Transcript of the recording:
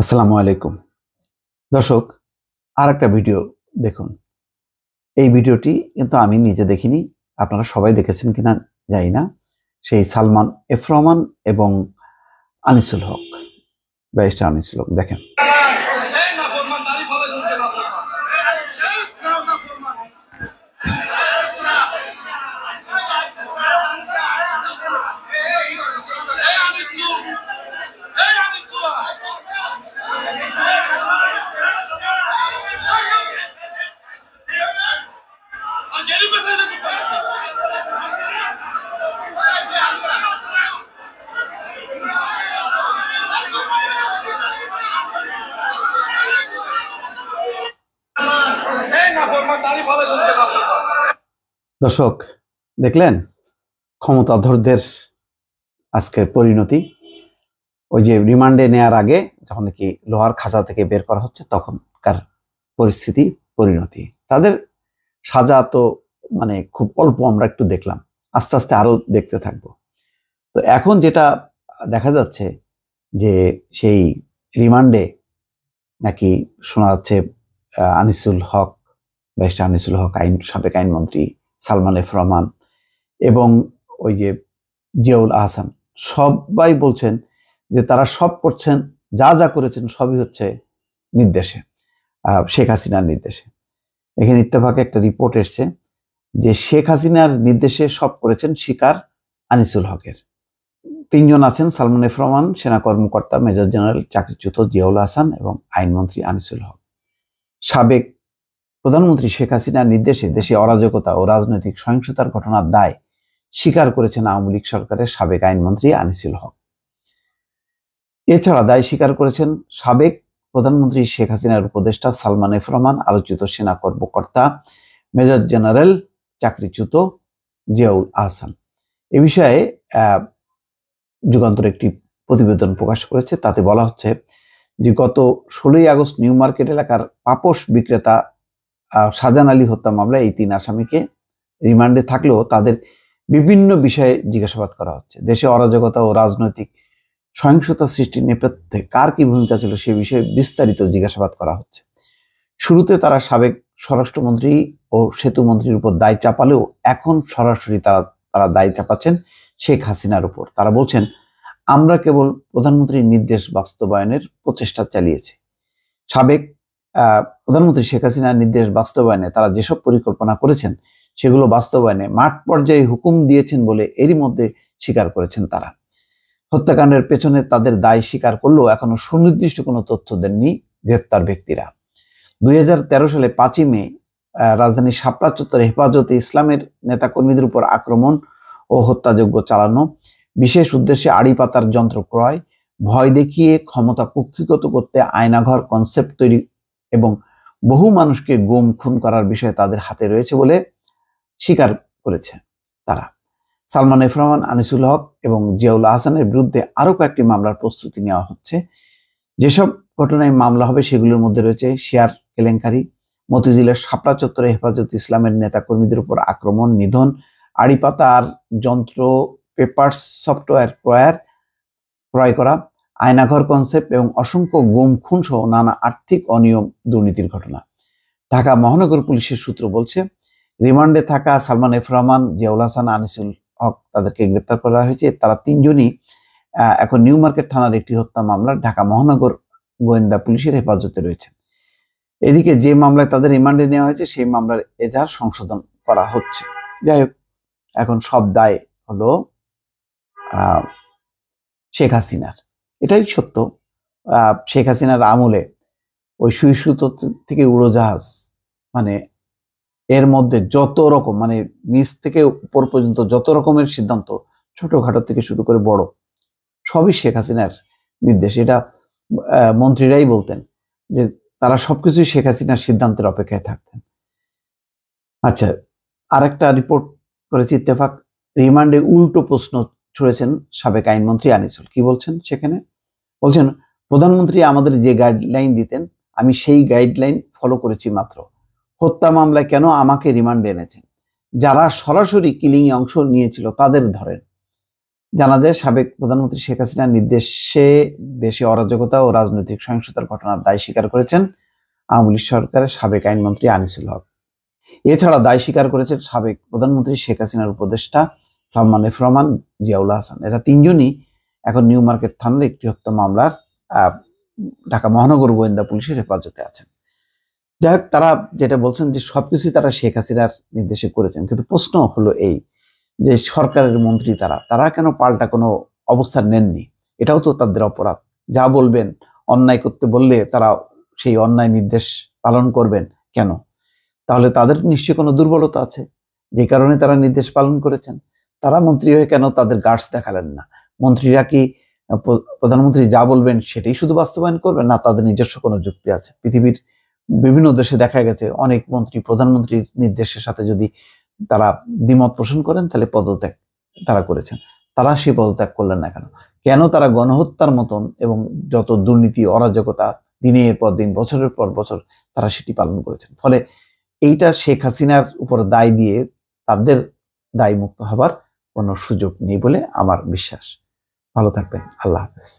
আসসালামু আলাইকুম দর্শক, আর একটা ভিডিও দেখুন। এই ভিডিওটি কিন্তু আমি নিজে দেখিনি, আপনারা সবাই দেখেছেন কিনা জানি না। সেই সালমান এফ রহমান এবং আনিসুল হক, ব্যারিস্টার আনিসুল হক, দেখেন। দর্শক দেখলেন ক্ষমতাধরদের আজকের পরিণতি। ওই যে রিমান্ডে নেয়ার আগে যখন নাকি লোহার খাঁচা থেকে বের করা হচ্ছে তখনকার পরিস্থিতি, পরিণতি। তাদের সাজা তো মানে খুব অল্প, আমরা একটু দেখলাম, আস্তে আস্তে আরো দেখতে থাকবো। তো এখন যেটা দেখা যাচ্ছে যে সেই রিমান্ডে নাকি শোনা যাচ্ছে আনিসুল হক, ব্যারিস্টার আনিসুল হক, সাবেক আইনমন্ত্রী, সালমান এফ রহমান এবং ওই যে জিয়াউল আহসান, সবাই বলছেন যে তারা সব করছেন, যা যা করেছেন সবই হচ্ছে নির্দেশে, শেখ হাসিনার নির্দেশে। এখানে ইত্তেফাকে একটা রিপোর্ট এসছে যে শেখ হাসিনার নির্দেশে সব করেছেন স্বীকার আনিসুল হকের। তিনজন আছেন: সালমান এফ রহমান, সেনা কর্মকর্তা মেজর জেনারেল চাকরিচ্যুত জিয়াউল আহসান এবং আইনমন্ত্রী আনিসুল হক। সাবেক প্রধানমন্ত্রী শেখ হাসিনার নির্দেশে দেশে অরাজকতা ও রাজনৈতিক সহিংসতার ঘটনার দায় স্বীকার করেছেন আওয়ামী লীগ সরকারের সাবেক আইনমন্ত্রী আনিসুল হক। এছাড়া দায় স্বীকার করেছেন সাবেক প্রধানমন্ত্রী শেখ হাসিনার উপদেষ্টা সালমান এফ রহমান, আলোচিত সেনা কর্মকর্তা মেজর জেনারেল চাকরিচ্যুত জিয়াউল আহসান। এ বিষয়ে যুগান্তর একটি প্রতিবেদন প্রকাশ করেছে। তাতে বলা হচ্ছে যে গত 16ই আগস্ট নিউ মার্কেট এলাকার পাপোশ বিক্রেতা শাহজাহান আলী হত্যা মামলায় এই 3 আসামিকে রিমান্ডে থাকলেও তাদের বিভিন্ন বিষয়ে জিজ্ঞাসাবাদ করা হচ্ছে। দেশে অরাজকতা ও রাজনৈতিক সহিংসতা সৃষ্টির নেপথ্যে কার কি ভূমিকা ছিল সে বিষয়ে বিস্তারিত জিজ্ঞাসাবাদ করা হচ্ছে। শুরুতে তারা সাবেক স্বরাষ্ট্রমন্ত্রী ও সেতু মন্ত্রীর উপর দায় চাপালেও এখন সরাসরি তারা দায় চাপাচ্ছেন শেখ হাসিনার উপর। তারা বলছেন, আমরা কেবল প্রধানমন্ত্রীর নির্দেশ বাস্তবায়নের প্রচেষ্টা চালিয়েছি। সাবেক প্রধানমন্ত্রী শেখ হাসিনার নির্দেশ বাস্তবায়নে তারা যেসব পরিকল্পনা করেছেন সেগুলো বাস্তবায়নে মাঠ পর্যায়ে হুকুম দিয়েছেন বলে এরই মধ্যে স্বীকার করেছেন তারা। হত্যাকাণ্ডের পেছনে তাদের দায় স্বীকার করলেও এখনো সুনির্দিষ্ট কোনো তথ্য দেননি গ্রেপ্তার ব্যক্তিরা। 2013 সালে 5ই মে রাজধানীর শাপলা চত্বরে হেফাজতে ইসলামের নেতাকর্মীদের উপর আক্রমণ ও হত্যাযজ্ঞ চালানো, বিশেষ উদ্দেশ্যে আড়ি পাতার যন্ত্র ক্রয়, ভয় দেখিয়ে ক্ষমতা কুক্ষিগত করতে আয়নাঘর কনসেপ্ট তৈরি এবং বহু মানুষকে গুম খুন করার বিষয়ে তাদের হাতে রয়েছে বলে স্বীকার করেছে তারা। সালমান এফ রহমান, আনিসুল হক এবং জিয়াউল আহসানের বিরুদ্ধে আরো কয়েকটি মামলার প্রস্তুতি নেওয়া হচ্ছে। যেসব ঘটনায় মামলা হবে সেগুলোর মধ্যে রয়েছে শেয়ার কেলেঙ্কারি, মতিঝিলের শাপলা চত্বরে হেফাজত ইসলামের নেতা কর্মীদের উপর আক্রমণ, নিধন, আড়িপাতার যন্ত্র, পেপার সফটওয়্যার ক্রয় করা, আয়নাঘর কনসেপ্ট এবং অসংখ্য গুম খুন সহ নানা আর্থিক অনিয়ম দুর্নীতির ঘটনা। ঢাকা মহানগর পুলিশের সূত্র বলছে, রিমান্ডে থাকা সালমান এফ রহমান, জিয়াউল আহসান, আনিসুল হক তাদেরকে গ্রেপ্তার করা হয়েছে। তারা তিনজনই এখন নিউ মার্কেট থানার একটি হত্যা মামলার ঢাকা মহানগর গোয়েন্দা পুলিশের হেফাজতে রয়েছে। এদিকে যে মামলায় তাদের রিমান্ডে নেওয়া হয়েছে সেই মামলার এজাহার সংশোধন করা হচ্ছে। যাই হোক, এখন সব দায় হলো শেখ হাসিনার। এটাই সত্য, শেখ হাসিনার আমলে ওই সুই সুতো থেকে উড়োজাহাজ, মানে এর মধ্যে যত রকম, মানে নিচ থেকে উপর পর্যন্ত যত রকমের সিদ্ধান্ত, ছোটখাটো থেকে শুরু করে বড়, সবই শেখ হাসিনার নির্দেশ। এটা মন্ত্রীরাই বলতেন যে তারা সবকিছুই শেখ হাসিনার সিদ্ধান্তের অপেক্ষায় থাকতেন। আচ্ছা, আরেকটা রিপোর্ট করেছে ইত্তেফাক। রিমান্ডে উল্টো প্রশ্ন ছুড়েছেন সাবেক আইনমন্ত্রী আনিসুল। কি বলছেন সেখানে? বলছেন, প্রধানমন্ত্রী আমাদের যে গাইডলাইন দিতেন আমি সেই গাইডলাইন ফলো করেছি মাত্র। হত্যা মামলায় কেন আমাকে রিমান্ডে এনেছেন? যারা সরাসরি কিলিং এ অংশ নিয়েছিল তাদের ধরেন। জানা যায় সাবেক প্রধানমন্ত্রী শেখ হাসিনার নির্দেশে দেশে অরাজকতা ও রাজনৈতিক সহিংসতার ঘটনার দায় স্বীকার করেছেন আওয়ামী লীগ সরকারের সাবেক আইনমন্ত্রী আনিসুল হক। এছাড়া দায় স্বীকার করেছেন সাবেক প্রধানমন্ত্রী শেখ হাসিনার উপদেষ্টা সালমান এফ রহমান, জিয়াউল হাসান। এরা তিনজনই এখন নিউ মার্কেট থানার একটি হত্যা মামলার ঢাকা মহানগর গোয়েন্দা পুলিশের হেফাজতে আছেন। যাই হোক, তারা যেটা বলছেন যে সবকিছুই তারা শেখ হাসিনার নির্দেশে করেছেন, কিন্তু প্রশ্ন হলো এই যে সরকারের মন্ত্রী তারা কেন পাল্টা কোনো অবস্থান নেননি? এটাও তো তাদের অপরাধ। যা বলবেন, অন্যায় করতে বললে তারা সেই অন্যায় নির্দেশ পালন করবেন কেন? তাহলে তাদের নিশ্চয়ই কোনো দুর্বলতা আছে, যে কারণে তারা নির্দেশ পালন করেছেন। তারা মন্ত্রী হয়ে কেন তাদের গার্ডস দেখালেন না? মন্ত্রীরা কি প্রধানমন্ত্রী যা বলবেন সেটাই শুধু বাস্তবায়ন করবেন, না তাদের নিজস্ব কোনো যুক্তি আছে? পৃথিবীর বিভিন্ন দেশে দেখা গেছে অনেক মন্ত্রী প্রধানমন্ত্রীর নির্দেশের সাথে যদি তারা দ্বিমত পোষণ করেন তাহলে পদত্যাগ তারা করেছেন। তারা সেই পদত্যাগ করলেন না কেন? কেন তারা গণহত্যার মতন এবং যত দুর্নীতি অরাজকতা দিনের পর দিন বছরের পর বছর তারা সেটি পালন করেছেন? ফলে এইটা শেখ হাসিনার উপর দায় দিয়ে তাদের দায় মুক্ত হবার কোনো সুযোগ নেই বলে আমার বিশ্বাস। ভালো থাকবেন। আল্লাহ হাফেজ।